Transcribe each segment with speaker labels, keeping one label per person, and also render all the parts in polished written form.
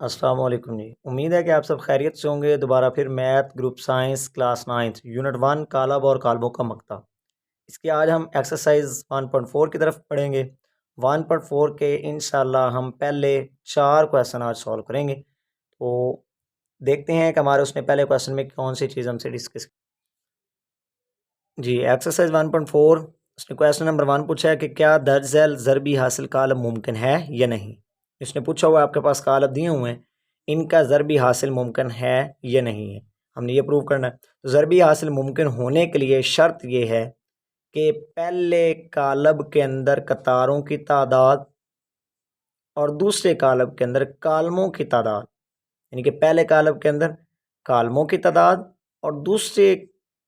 Speaker 1: अस्सलाम वालेकुम जी। उम्मीद है कि आप सब खैरियत से होंगे। दोबारा फिर math group science class 9 unit 1 कालब और कालबों का मकता। इसकी आज हम एक्सरसाइज 1.4 की तरफ पढ़ेंगे। 1.4 के इंशाल्लाह हम पहले 4 क्वेश्चन आज सॉल्व करेंगे। तो देखते हैं कि हमारे उसने पहले क्वेश्चन में कौन सी चीज़ हमसे डिस्कस जी। एक्सरसाइज 1.4 उसने क्वेश्चन नंबर 1 पूछा है कि क्या दर्ज झैल ज़रबी हासिल कालब मुमकिन है या नहीं। इसने पूछा हुआ आपके पास कालब दिए हुए हैं, इनका ज़रबी हासिल मुमकिन है या नहीं है, हमने ये प्रूव करना है। तो ज़रबी हासिल मुमकिन होने के लिए शर्त ये है कि पहले कालब के अंदर कतारों की तादाद और दूसरे कालब के अंदर कालमों की तादाद, यानी कि पहले कालब के अंदर कालमों की तादाद और दूसरे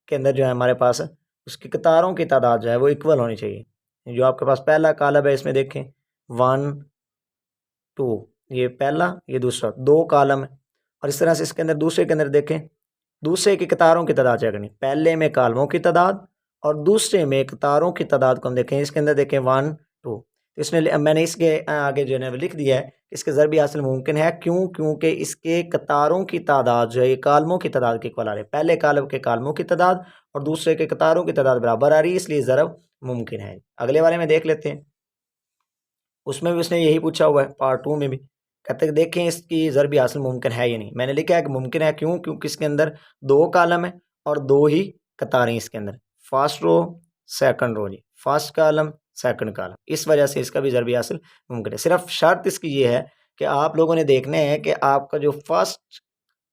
Speaker 1: के अंदर जो है हमारे पास उसकी कतारों की तादाद जो है वो इक्वल होनी चाहिए। जो आपके पास पहला कालब है इसमें देखें 1 2, ये पहला ये दूसरा, 2 कालम है। और इस तरह से इसके अंदर दूसरे के अंदर देखें, दूसरे की कतारों की तादाद चेक करनी, पहले में कालमों की तादाद और दूसरे में कतारों की तादाद को हम देखें। इसके अंदर देखें 1 2, तो इसमें मैंने इसके आगे जो है लिख दिया है इसके ज़रबी हासिल मुमकिन है। क्यों? क्योंकि इसके कतारों की तादाद जो है ये कालमों की तादाद के इक्वल आ रही है। पहले कालम के कालमों की तादाद और दूसरे के कतारों की तादाद बराबर आ रही है, इसलिए ज़रब मुमकिन है। अगले वाले में देख लेते हैं, उसमें भी उसने यही पूछा हुआ है। पार्ट 2 में भी कहते हैं देखें इसकी ज़रबी हासिल मुमकिन है या नहीं। मैंने लिखा है कि मुमकिन है। क्यों? क्योंकि इसके अंदर 2 कालम है और 2 ही कतारें इसके अंदर, फर्स्ट रो सेकंड रो जी, फर्स्ट कालम सेकंड कालम, इस वजह से इसका भी ज़रबी हासिल मुमकिन है। सिर्फ शर्त इसकी ये है कि आप लोगों ने देखना है कि आपका जो फर्स्ट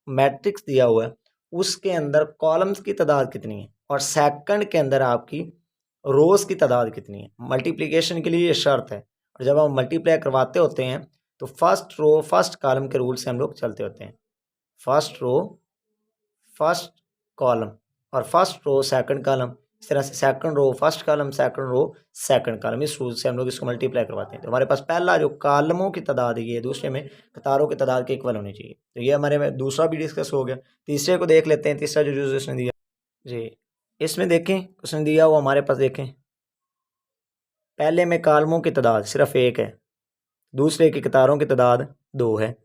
Speaker 1: मैट्रिक्स दिया हुआ है उसके अंदर कॉलम्स की तादाद कितनी है और सेकंड के अंदर आपकी रोज़ की तादाद कितनी है। मल्टीप्लिकेशन के लिए ये शर्त है, और जब हम मल्टीप्लाई करवाते होते हैं तो फर्स्ट रो फर्स्ट कॉलम के रूल से हम लोग चलते होते हैं। फर्स्ट रो फर्स्ट कॉलम और फर्स्ट रो सेकंड कॉलम, इस तरह से second row first column second row second column, इस रूल से हम लोग इसको मल्टीप्लाई करवाते हैं। तो हमारे पास पहला जो कॉलमों की तादाद है ये दूसरे में कतारों की तादाद के इक्वल होनी चाहिए। तो ये हमारे में दूसरा भी डिस्कस हो गया। तीसरे को देख लेते हैं। तीसरा जो उसने दिया जी, इसमें देखें उसने दिया हुआ हमारे पास देखें, पहले में कालमों की तादाद सिर्फ 1 है, दूसरे की कतारों की तादाद 2 है,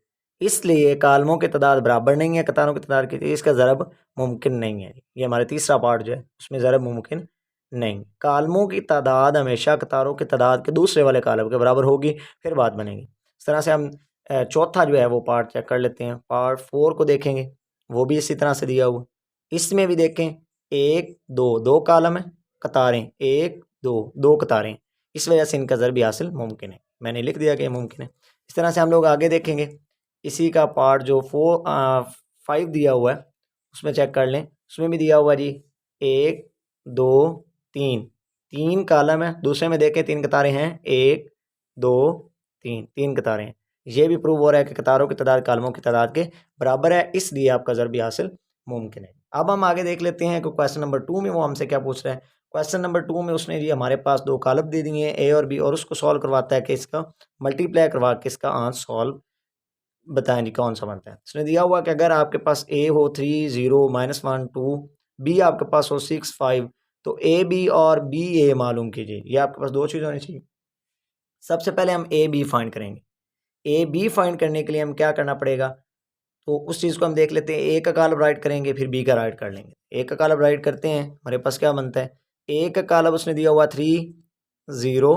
Speaker 1: इसलिए कालमों की तादाद बराबर नहीं है कतारों की तादाद की, इसका ज़रब मुमकिन नहीं है। ये हमारा तीसरा पार्ट जो है उसमें ज़रब मुमकिन नहीं। कालमों की तादाद हमेशा कतारों की तादाद के दूसरे वाले कालम के बराबर होगी, फिर बात बनेगी। इस तरह से हम चौथा जो है वो पार्ट चेक कर लेते हैं। पार्ट 4 को देखेंगे, वो भी इसी तरह से दिया हुआ। इसमें भी देखें 1 2 2 कालम है, कतारें 1 2 2 कतारें, इस वजह से इनका ज़रबी हासिल मुमकिन है। मैंने लिख दिया कि मुमकिन है। इस तरह से हम लोग आगे देखेंगे। इसी का पार्ट जो 5 दिया हुआ है उसमें चेक कर लें। उसमें भी दिया हुआ जी 1 2 3, 3 कालम है, दूसरे में देखें 3 कतारें हैं, 1 2 3, 3 कतारें हैं। ये भी प्रूव हो रहा है कि कतारों की तादाद कालमों की तादाद के बराबर है, इसलिए आपका ज़रबी हासिल मुमकिन है। अब हम आगे देख लेते हैं कि क्वेश्चन नंबर 2 में वो हमसे क्या पूछ रहा है। क्वेश्चन नंबर 2 में उसने जी हमारे पास 2 कालम दे दिए हैं, ए और बी, और उसको सॉल्व करवाता है कि इसका मल्टीप्लाई करवा के इसका आंसर सॉल्व बताएं जी कौन सा बनता है। उसने दिया हुआ कि अगर आपके पास ए हो 3 0 -1 2, बी आपके पास हो 6 5, तो ए बी और बी ए मालूम कीजिए। ये आपके पास 2 चीज़ होनी चाहिए। सबसे पहले हम ए बी फाइंड करेंगे। ए बी फाइंड करने के लिए हम क्या करना पड़ेगा, तो उस चीज़ को हम देख लेते हैं। ए का कॉलम राइट करेंगे, फिर बी का राइट कर लेंगे। ए का कॉलम राइट करते हैं, हमारे पास क्या बनता है, ए का कॉलम उसने दिया हुआ 3 0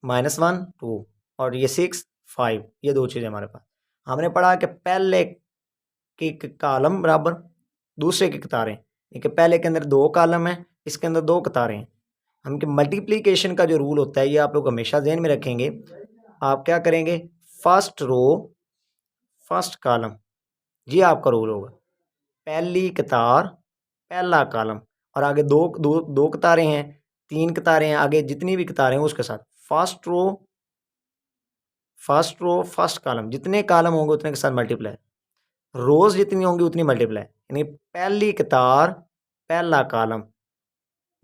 Speaker 1: -1 2 और ये 6 5, ये 2 चीज़ें हमारे पास। हमने पढ़ा कि पहले की कॉलम बराबर दूसरे की कतारें, यानी कि पहले के अंदर 2 कॉलम है, इसके अंदर 2 कतारें हैं। हम कि मल्टीप्लिकेशन का जो रूल होता है ये आप लोग हमेशा ज़हन में रखेंगे। आप क्या करेंगे, फर्स्ट रो फर्स्ट कॉलम, ये आपका रूल होगा। पहली कतार पहला कॉलम और आगे दो कतारें हैं, 3 कतारें हैं, आगे जितनी भी कतारें हैं उसके साथ फर्स्ट रो फर्स्ट कॉलम, जितने कॉलम होंगे उतने के साथ मल्टीप्लाई, रोज़ जितनी होंगी उतनी मल्टीप्लाई, यानी पहली कतार पहला कॉलम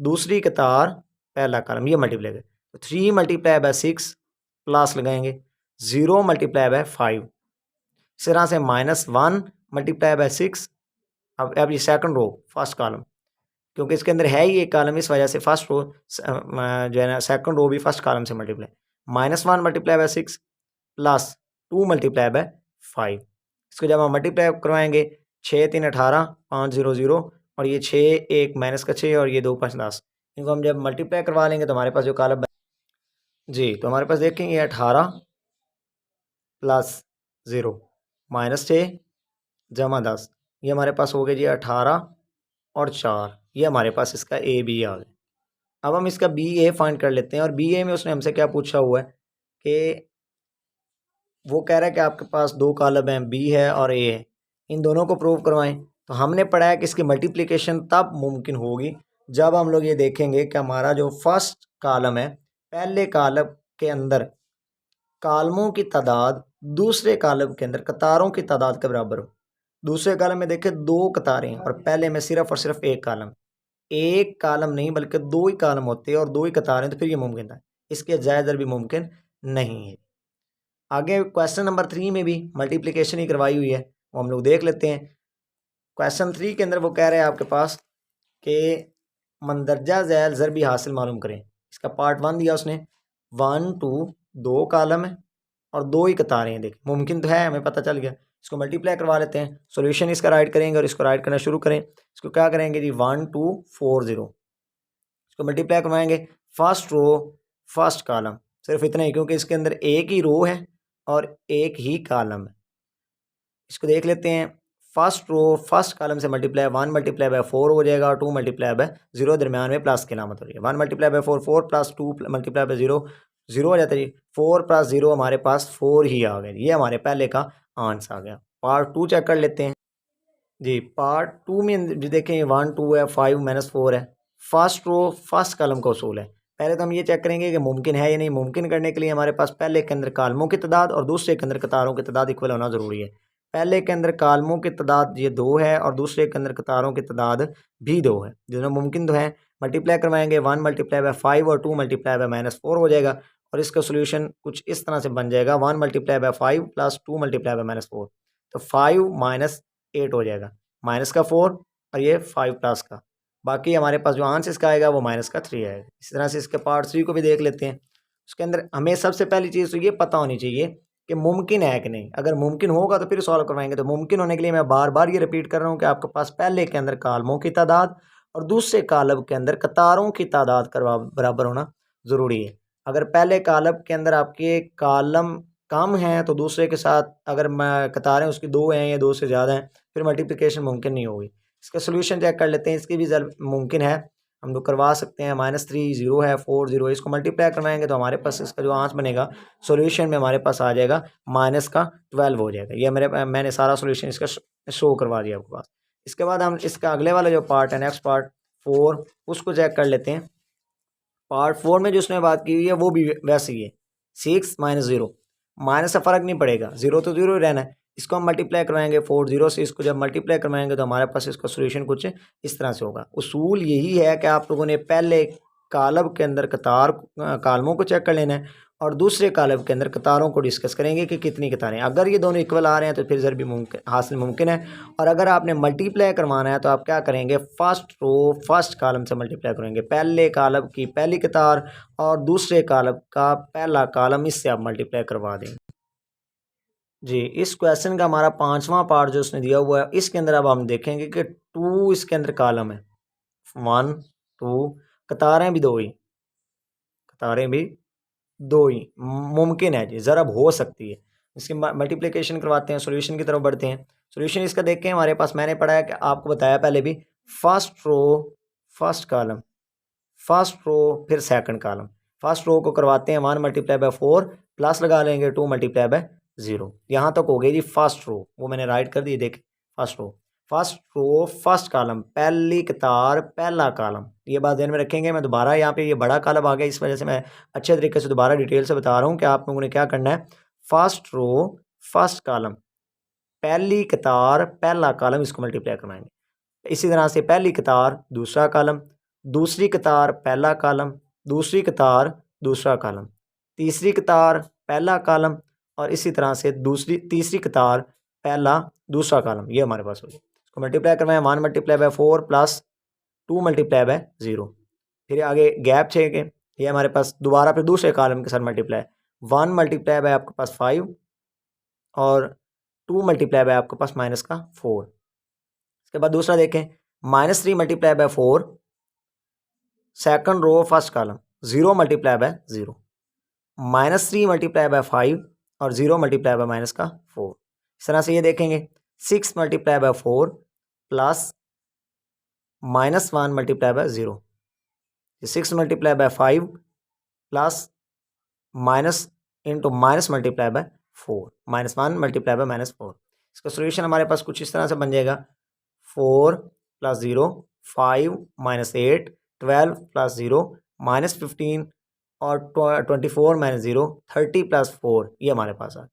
Speaker 1: दूसरी कतार पहला कॉलम, ये मल्टीप्लाई करें तो 3 मल्टीप्लाई बाय 6 प्लस लगाएंगे, 0 मल्टीप्लाई बाय 5, इस तरह से -1 मल्टीप्लाई बाय 6। अब ये सेकंड रो फर्स्ट कॉलम, क्योंकि इसके अंदर है ही एक कॉलम, इस वजह से फर्स्ट रो जो है ना सेकंड रो भी फर्स्ट कॉलम से multiply, -1 multiply by 6 plus 2 multiply by 5। इसको जब हम मल्टीप्लाई करवाएंगे 6 3 18 5 0 0 और ये 6 1 माइनस का 6 और ये 2 5 10। इनको हम जब मल्टीप्लाई करवा लेंगे तो हमारे पास जो कालम जी तो हमारे पास देखें ये 18 प्लस 0 माइनस 6 जमा 10, ये हमारे पास हो गया जी 18 और 4। ये हमारे पास इसका ए बी आ गया। अब हम इसका बी ए फाइंड कर लेते हैं और बी ए में उसने हमसे क्या पूछा हुआ है कि वो कह रहा है कि आपके पास दो कॉलम हैं, बी है और ए है, इन दोनों को प्रूव करवाएं। तो हमने पढ़ा है कि इसकी मल्टीप्लिकेशन तब मुमकिन होगी जब हम लोग ये देखेंगे कि हमारा जो फर्स्ट कॉलम है, पहले कॉलम के अंदर कॉलमों की तादाद दूसरे कॉलम के अंदर कतारों की तादाद के बराबर हो। दूसरे कॉलम में देखें दो कतारें हैं और पहले में सिर्फ और सिर्फ एक कॉलम, एक कॉलम नहीं बल्कि दो ही कॉलम होते हैं और दो ही कतारें, तो फिर ये मुमकिन है। इसके ज़्यादा भी मुमकिन नहीं है। आगे क्वेश्चन नंबर 3 में भी मल्टीप्लिकेशन ही करवाई हुई है, वो हम लोग देख लेते हैं। क्वेश्चन 3 के अंदर वो कह रहे हैं आपके पास कि मंदरजा झैल ज़रबी हासिल मालूम करें। इसका पार्ट 1 दिया उसने, 1 2 दो कॉलम है और दो ही कतारें हैं। देखिए मुमकिन तो है, हमें पता चल गया। इसको मल्टीप्लाई करवा लेते हैं, सॉल्यूशन इसका राइट करेंगे और इसको राइट करना शुरू करें। इसको क्या करेंगे जी 1 2 4 0, इसको मल्टीप्लाई करवाएंगे। फर्स्ट रो फर्स्ट कॉलम, सिर्फ इतना ही क्योंकि इसके अंदर एक ही रो है और एक ही कॉलम है। इसको देख लेते हैं। फर्स्ट रो फर्स्ट कॉलम से मल्टीप्लाई 1 मल्टीप्लाई बाय 4 हो जाएगा और 2 मल्टीप्लाई बाय 0, दरमियान में प्लस की अलामत हो रही है। 1 multiply by 4 4 plus 2 multiply by 0 0 हो जाता है जी। 4 प्लस 0 हमारे पास 4 ही आ गया। ये हमारे पहले का आंसर आ गया। पार्ट 2 चेक कर लेते हैं जी। पार्ट 2 में जो देखें 1 2 है, 5 माइनस 4 है। फर्स्ट रो फर्स्ट कॉलम का उसूल है। पहले तो हम ये चेक करेंगे कि मुमकिन है या नहीं। मुमकिन करने के लिए हमारे पास पहले के अंदर कॉलमों की तादाद और दूसरे के अंदर कतारों की तादाद इक्वल होना ज़रूरी है। पहले के अंदर कॉलमों की तादाद ये 2 है और दूसरे के अंदर कतारों की तादाद भी 2 है, दोनों मुमकिन तो है। मल्टीप्लाई करवाएंगे 1 मल्टीप्लाई बाय 5 और 2 मल्टीप्लाई बाय -4 हो जाएगा और इसका सोल्यूशन कुछ इस तरह से बन जाएगा 1 multiply by 5 plus 2 multiply by -4, तो 5 माइनस 8 हो जाएगा, माइनस का 4 और ये 5 प्लस का। बाकी हमारे पास जो आंसर इसका आएगा वो माइनस का 3 आएगा। इस तरह से इसके पार्ट 3 को भी देख लेते हैं। उसके अंदर हमें सबसे पहली चीज़ तो ये पता होनी चाहिए कि मुमकिन है कि नहीं। अगर मुमकिन होगा तो फिर सॉल्व करवाएंगे। तो मुमकिन होने के लिए मैं बार बार ये रिपीट कर रहा हूँ कि आपके पास पहले के अंदर कॉलमों की तादाद और दूसरे कॉलम के अंदर कतारों की तादाद का बराबर होना ज़रूरी है। अगर पहले कॉलम के अंदर आपके कॉलम कम हैं तो दूसरे के साथ अगर कतारें उसकी 2 हैं या 2 से ज़्यादा हैं, फिर मल्टीप्लिकेशन मुमकिन नहीं होगी। इसका सोल्यूशन चेक कर लेते हैं। इसकी भी मुमकिन है, हम लोग करवा सकते हैं। -3 0 है, 4 0 है। इसको मल्टीप्लाई करवाएंगे तो हमारे पास इसका जो आंसर बनेगा सॉल्यूशन में हमारे पास आ जाएगा माइनस का 12 हो जाएगा। ये मैंने सारा सॉल्यूशन इसका शो करवा दिया आपके पास। इसके बाद हम इसका अगले वाला जो पार्ट है, नेक्स्ट पार्ट 4, उसको चेक कर लेते हैं। पार्ट 4 में जो उसने बात की हुई है वो भी वैसे ही है। 6 माइनस 0, माइनस से फ़र्क नहीं पड़ेगा, 0 तो 0 ही रहना है। इसको हम मल्टीप्लाई करवाएंगे 4 0 से। इसको जब मल्टीप्लाई करवाएंगे तो हमारे पास इसका सोल्यूशन कुछ इस तरह से होगा। उसूल यही है कि आप लोगों ने पहले कॉलम के अंदर कॉलमों को चेक कर लेना है और दूसरे कॉलम के अंदर कतारों को डिस्कस करेंगे कि कितनी कतारें। अगर ये दोनों इक्वल आ रहे हैं तो फिर ज़रूर भी हासिल मुमकिन है। और अगर आपने मल्टीप्लाई करवाना है तो आप क्या करेंगे, फर्स्ट रो फर्स्ट कॉलम से मल्टीप्लाई करेंगे। पहले कॉलम की पहली कतार और दूसरे कॉलम का पहला कॉलम, इससे आप मल्टीप्लाई करवा देंगे जी। इस क्वेश्चन का हमारा 5वां पार्ट जो उसने दिया हुआ है, इसके अंदर अब हम देखेंगे कि 2 इसके अंदर कॉलम है, 1 2, कतारें भी 2 ही, कतारें भी 2 ही मुमकिन है जी, ज़रब हो सकती है। इसकी मल्टीप्लिकेशन करवाते हैं, सॉल्यूशन की तरफ बढ़ते हैं। सॉल्यूशन इसका देखें हमारे पास, मैंने पढ़ा है कि आपको बताया पहले भी, first row first column, first row फिर सेकंड कॉलम। फर्स्ट रो को करवाते हैं 1 मल्टीप्लाई बाय 4 प्लस लगा लेंगे 2 मल्टीप्लाई बाय 0। यहाँ तक हो गई जी फर्स्ट रो, वो मैंने राइट कर दी। देखें फर्स्ट रो फर्स्ट कॉलम, पहली कतार पहला कॉलम। ये बात ध्यान में रखेंगे। मैं दोबारा यहाँ पे ये बड़ा कॉलम आ गया, इस वजह से मैं अच्छे तरीके से दोबारा डिटेल से बता रहा हूँ कि आप लोगों ने क्या करना है। फर्स्ट रो फर्स्ट कॉलम, पहली कतार पहला कॉलम, इसको मल्टीप्लाई करवाएंगे। इसी तरह से पहली कतार दूसरा कॉलम, दूसरी कतार पहला कॉलम, दूसरी कतार दूसरा कॉलम, तीसरी कतार पहला कॉलम और इसी तरह से तीसरी कतार पहला दूसरा कॉलम। ये हमारे पास हो गया। इसको मल्टीप्लाई करवाएं 1 multiply by 4 plus 2 multiply by 0। फिर आगे गैप छः के, ये हमारे पास दोबारा फिर दूसरे कॉलम के साथ मल्टीप्लाई 1 मल्टीप्लाई बाय आपके पास 5 और 2 मल्टीप्लाई बाय आपके पास माइनस का 4। इसके बाद दूसरा देखें, -3 multiply by 4 second row first column, 0 multiply by 0, -3 multiply by 5 और 0 मल्टीप्लाई बाय माइनस का 4। इस तरह से ये देखेंगे 6 multiply by 4 plus -1 multiply by 0, 6 multiply by 5 plus minus into minus multiply by 4, -1 multiply by -4। इसका सोल्यूशन हमारे पास कुछ इस तरह से बन जाएगा 4 + 0 5 - 8 12 + 0 -15 और 24 - 0 30 + 4, ये हमारे पास आ।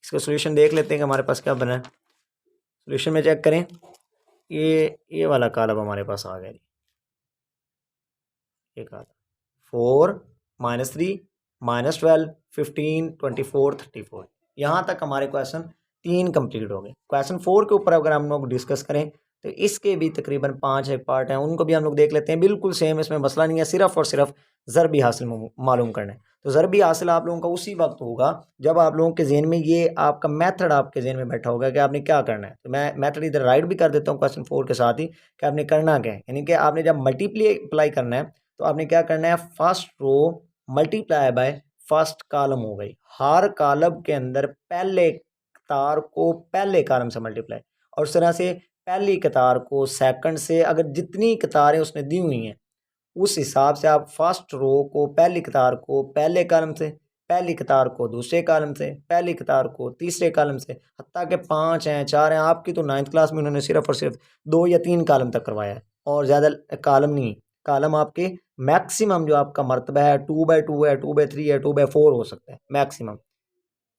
Speaker 1: इसका सोल्यूशन देख लेते हैं कि हमारे पास क्या बना है। सोल्यूशन में चेक करें, ये वाला कॉलम हमारे पास आ गया जी, ये कॉलम 4 -3 -12 15 24 34। यहाँ तक हमारे क्वेश्चन 3 कंप्लीट हो गए। क्वेश्चन 4 के ऊपर अगर हम लोग डिस्कस करें तो इसके भी तकरीबन 5 एक पार्ट हैं, उनको भी हम लोग देख लेते हैं। बिल्कुल सेम, इसमें मसला नहीं है, सिर्फ और सिर्फ ज़रबी हासिल मालूम करना है। तो ज़रबी हासिल आप लोगों का उसी वक्त होगा जब आप लोगों के जहन में ये आपका मेथड आपके जहन में बैठा होगा कि आपने क्या करना है। तो मैं मेथड इधर राइट भी कर देता हूँ क्वेश्चन 4 के साथ ही कि आपने करना क्या है। यानी कि आपने जब मल्टीप्लाई करना है तो आपने क्या करना है, first row multiply by first column हो गई। हर कॉलम के अंदर पहले कतार को पहले कॉलम से मल्टीप्लाई, और उस तरह से पहली कतार को सेकंड से, अगर जितनी कतारें उसने दी हुई हैं उस हिसाब से आप फर्स्ट रो को पहली कतार को पहले कॉलम से, पहली कतार को दूसरे कॉलम से, पहली कतार को तीसरे कॉलम से, हत्ता के 5 हैं 4 हैं। आपकी तो 9th क्लास में उन्होंने सिर्फ और सिर्फ 2 या 3 कॉलम तक करवाया है और ज़्यादा कॉलम नहीं। कॉलम आपके मैक्सिमम जो आपका मरतबा है 2/2 है, 2/3 है, 2/4 हो सकता है मैक्सिमम,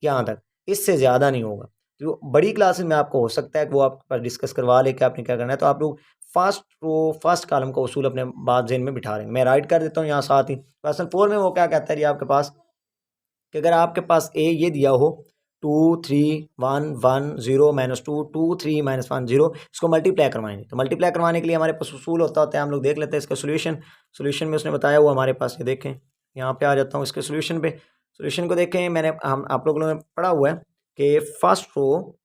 Speaker 1: यहाँ तक, इससे ज़्यादा नहीं होगा। जो बड़ी क्लासेस में आपको हो सकता है कि वो आपके पास डिस्कस करवा ले कि आपने क्या करना है। तो आप लोग फर्स्ट रो फर्स्ट कॉलम का उसूल अपने बाद ज़हन में बिठा लेंगे। मैं राइट कर देता हूँ यहाँ साथ ही। क्वेश्चन 4 में वो क्या कहता है जी आपके पास कि अगर आपके पास ए ये दिया हो 2 3 1 1 0 -2 2 3 -1 0, इसको मल्टीप्लाई करवाएंगे। तो मल्टीप्लाई करवाने के लिए हमारे पास उसूल होता है, हम लोग देख लेते हैं इसका सोल्यूशन में उसने बताया हुआ हमारे पास, ये देखें यहाँ पे आ जाता हूँ इसके सोल्यूशन पे। सोल्यूशन को देखें, मैंने हम आप लोगों ने पढ़ा हुआ है कि first row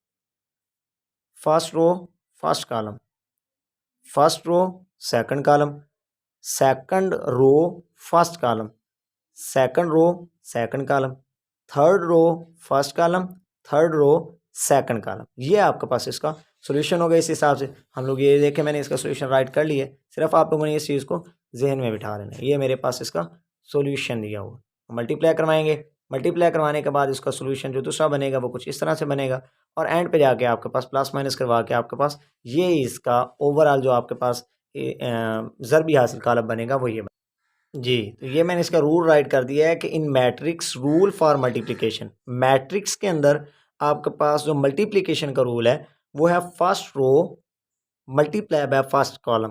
Speaker 1: first column, first row second column, second row first column, second row second column, third row first column, third row second column. ये आपके पास इसका सॉल्यूशन हो गया। इस हिसाब से हम लोग ये देखें, मैंने इसका सॉल्यूशन राइट कर लिया, सिर्फ आप लोगों ने इस चीज़ को जहन में बिठा लेना है। ये मेरे पास इसका सॉल्यूशन दिया हुआ, मल्टीप्लाई करवाएंगे। मल्टीप्लाई करवाने के बाद इसका सॉल्यूशन जो दूसरा बनेगा वो कुछ इस तरह से बनेगा, और एंड पे जाके आपके पास प्लस माइनस करवा के आपके पास ये इसका ओवरऑल जो आपके पास ज़रबी हासिल कॉलम बनेगा वो ये जी। तो ये मैंने इसका रूल राइट कर दिया है कि इन matrix rule for multiplication, matrix के अंदर आपके पास जो मल्टीप्लिकेशन का रूल है वो है first row multiply by first column.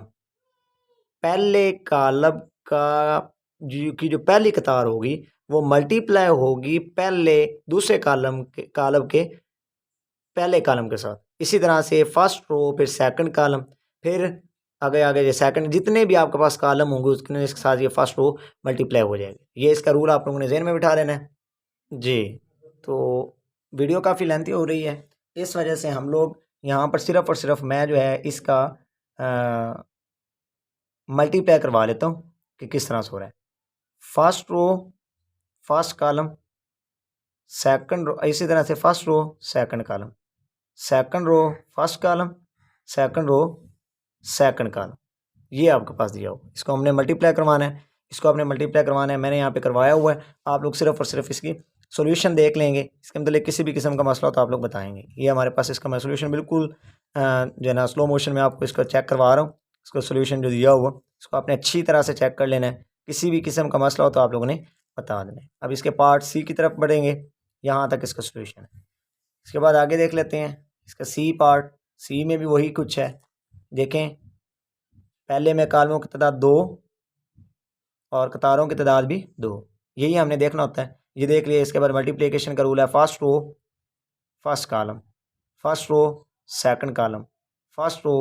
Speaker 1: पहले कॉलम का की जो पहली कतार होगी वो मल्टीप्लाई होगी पहले दूसरे कॉलम के पहले कॉलम के साथ। इसी तरह से फर्स्ट रो फिर सेकंड कॉलम, फिर आगे आगे ये सेकंड, जितने भी आपके पास कॉलम होंगे उसके साथ ये फर्स्ट रो मल्टीप्लाई हो जाएगी। ये इसका रूल आप लोगों ने ज़हन में बिठा लेना है जी। तो वीडियो काफ़ी लेंथी हो रही है, इस वजह से हम लोग यहाँ पर सिर्फ और सिर्फ मैं जो है इसका मल्टीप्लाई करवा लेता हूँ कि किस तरह से हो रहा है। First row first column, second row, इसी तरह से first row second column, second row first column, second row second column, ये आपके पास दिया हो। इसको हमने मल्टीप्लाई करवाना है, इसको आपने मल्टीप्लाई करवाना है, मैंने यहाँ पे करवाया हुआ है। आप लोग सिर्फ और सिर्फ इसकी सॉल्यूशन देख लेंगे, इसके मतलब किसी भी किस्म का मसला हो तो आप लोग बताएंगे। ये हमारे पास इसका मैं सॉल्यूशन बिल्कुल जो है ना स्लो मोशन में आपको इसका चेक करवा रहा हूँ। इसका सॉल्यूशन जो दिया हुआ इसको आपने अच्छी तरह से चेक कर लेना है, किसी भी किस्म का मसला हो तो आप लोगों ने बता देना है। अब इसके पार्ट सी की तरफ बढ़ेंगे, यहाँ तक इसका सॉल्यूशन है। इसके बाद आगे देख लेते हैं इसका सी पार्ट। सी में भी वही कुछ है, देखें पहले में कॉलमों की तादाद 2 और कतारों की तादाद भी 2, यही हमने देखना होता है। ये देख लिया। इसके बाद मल्टीप्लिकेशन का रूल है first row first column, first row second column, first row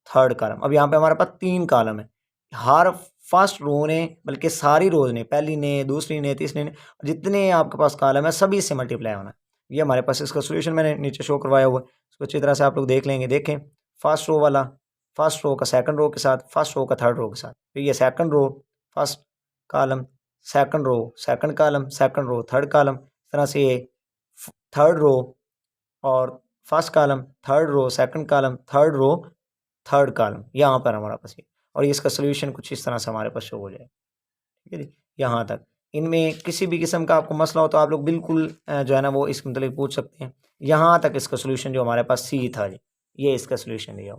Speaker 1: third column. अब यहाँ पे हमारे पास 3 कॉलम है, हर फर्स्ट रो ने बल्कि सारी रोज ने, पहली ने दूसरी ने तीसरी ने, जितने आपके पास कॉलम है सभी से मल्टीप्लाई होना है। ये हमारे पास इसका सोल्यूशन मैंने नीचे शो करवाया हुआ है, इसको अच्छी तरह से आप लोग देख लेंगे। देखें फर्स्ट रो वाला फर्स्ट रो का सेकंड रो के साथ, फर्स्ट रो का थर्ड रो के साथ, फिर ये second row first column, second row second column, second row third column, इस तरह से ये थर्ड रो और first column, third row second column, third row third column, यहाँ पर हमारे पास ये, और ये इसका सोल्यूशन कुछ इस तरह से हमारे पास शो हो जाए। ठीक है जी, यहाँ तक। इनमें किसी भी किस्म का आपको मसला हो तो आप लोग बिल्कुल जो है ना वो इसके मतलब पूछ सकते हैं। यहाँ तक इसका सोल्यूशन जो हमारे पास सी था जी, ये इसका सोल्यूशन दिया।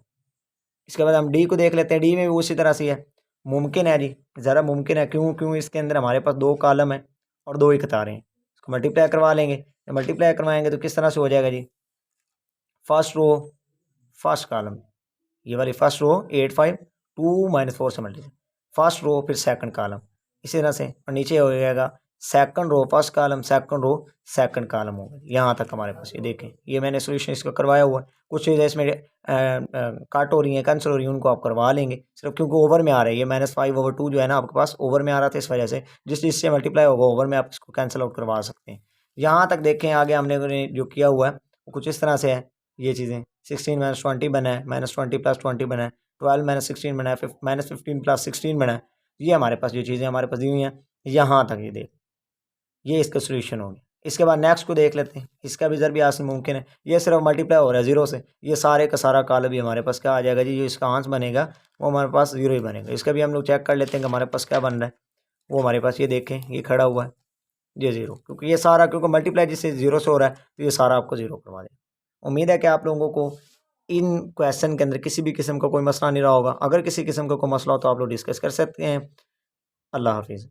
Speaker 1: इसके बाद हम डी को देख लेते हैं। डी में भी उसी तरह से है, मुमकिन है जी, ज़रा मुमकिन है। क्यों इसके अंदर हमारे पास 2 कॉलम है और 2 ही कतारें हैं। इसको मल्टीप्लाई करवा लेंगे, मल्टीप्लाई करवाएंगे तो किस तरह से हो जाएगा जी, फर्स्ट रो फर्स्ट कॉलम, ये वाली फर्स्ट रो 8 5 2 -4 से मल्टीप्लाई, फर्स्ट रो फिर सेकंड कॉलम, इसी तरह से, और नीचे हो जाएगा second row first column, second row second column होगा। यहाँ तक हमारे पास ये देखें, ये मैंने सोल्यूशन इसका करवाया हुआ है। कुछ चीज़ें इसमें काट हो रही हैं, कैंसिल हो रही हैं, उनको आप करवा लेंगे सिर्फ, क्योंकि ओवर में आ रहा है ये -5/2 जो है ना आपके पास ओवर में आ रहा था, इस वजह से जिस चीज़ से मल्टीप्लाई होगा ओवर में आप इसको कैंसिल आउट करवा सकते हैं। यहाँ तक देखें, आगे हमने जो किया हुआ है वो कुछ इस तरह से है। ये चीज़ें 16 - 20 बना है, -20 + 20 बना है, 12 - 16 बना है, -15 + 16 बना है। ये हमारे पास जो चीज़ें हमारे पास दी हुई हैं, यहाँ तक ये देख, ये इसका सोल्यूशन हो गया। इसके बाद नेक्स्ट को देख लेते हैं, इसका भी ज़रूर हासिल मुमकिन है। ये सिर्फ मल्टीप्लाई हो रहा है 0 से, ये सारे का सारा कॉलम भी हमारे पास क्या आ जाएगा जी, जो इसका आंसर बनेगा वो हमारे पास 0 ही बनेगा। इसका भी हम लोग चेक कर लेते हैं कि हमारे पास क्या बन रहा है। वो हमारे पास ये देखें, ये खड़ा हुआ है ये 0, क्योंकि ये सारा, क्योंकि मल्टीप्लाई जिससे 0 से हो रहा है तो ये सारा आपको 0 करवा देगा। उम्मीद है कि आप लोगों को इन क्वेश्चन के अंदर किसी भी किस्म का कोई मसला नहीं रहा होगा। अगर किसी किस्म का कोई मसला हो तो आप लोग डिस्कस कर सकते हैं। अल्लाह हाफिज़।